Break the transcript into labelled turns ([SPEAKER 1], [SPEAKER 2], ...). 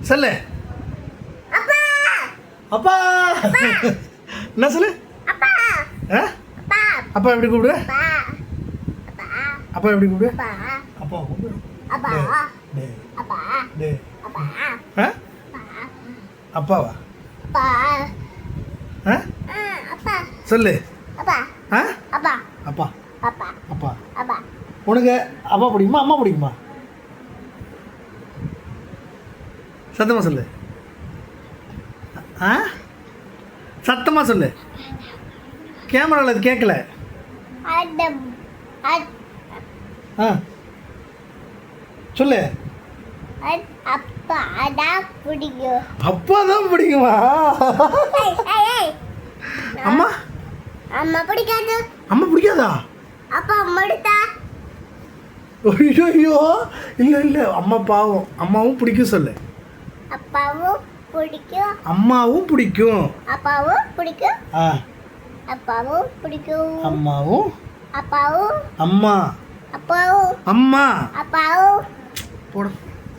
[SPEAKER 1] சொல்லு.
[SPEAKER 2] அப்பா
[SPEAKER 1] அப்பா. என்ன சொல்லு?
[SPEAKER 2] அப்பா
[SPEAKER 1] ஆ?
[SPEAKER 2] அப்பா
[SPEAKER 1] அப்பா எப்படி கூப்பிடு?
[SPEAKER 2] அப்பா அப்பா
[SPEAKER 1] அப்பா எப்படி கூப்பிடு?
[SPEAKER 2] அப்பா
[SPEAKER 1] அப்பா கூப்பிடு.
[SPEAKER 2] அப்பா
[SPEAKER 1] டே
[SPEAKER 2] அப்பா
[SPEAKER 1] டே.
[SPEAKER 2] அப்பா
[SPEAKER 1] ஆ? அப்பாவா?
[SPEAKER 2] அப்பா
[SPEAKER 1] ஆ?
[SPEAKER 2] அப்பா
[SPEAKER 1] சொல்லு.
[SPEAKER 2] அப்பா
[SPEAKER 1] ஆ?
[SPEAKER 2] அப்பா
[SPEAKER 1] அப்பா
[SPEAKER 2] அப்பா
[SPEAKER 1] அப்பா.
[SPEAKER 2] அப்பா
[SPEAKER 1] உனக்கு அப்பா பிடிக்குமா அம்மா பிடிக்குமா? சத்தமாக சொல்லு. ஆ? சத்தமாக சொல்லு. கேமராவில் அது கேட்கல.
[SPEAKER 2] அடம்
[SPEAKER 1] ஆ சொல்லு.
[SPEAKER 2] அப்பா அதான் பிடிக்கும்.
[SPEAKER 1] அப்பா தான் பிடிக்குமா? அம்மா
[SPEAKER 2] அம்மா பிடிக்காது.
[SPEAKER 1] அம்மா பிடிக்காதா?
[SPEAKER 2] அப்பா முடித்தா
[SPEAKER 1] ஐயோ இல்லை இல்லை, அம்மா பாவம். அம்மாவும் பிடிக்கும் சொல்லு.
[SPEAKER 2] அப்பாவும் பிடிக்கும்.
[SPEAKER 1] அம்மாவும் பிடிக்கும்.
[SPEAKER 2] அப்பாவும் பிடிக்கும்.
[SPEAKER 1] ஆ
[SPEAKER 2] அப்பாவும் பிடிக்கும்.
[SPEAKER 1] அம்மாவும்
[SPEAKER 2] அப்பாவும்
[SPEAKER 1] அம்மா
[SPEAKER 2] அப்பாவும்
[SPEAKER 1] அம்மா
[SPEAKER 2] அப்பாவும்
[SPEAKER 1] போட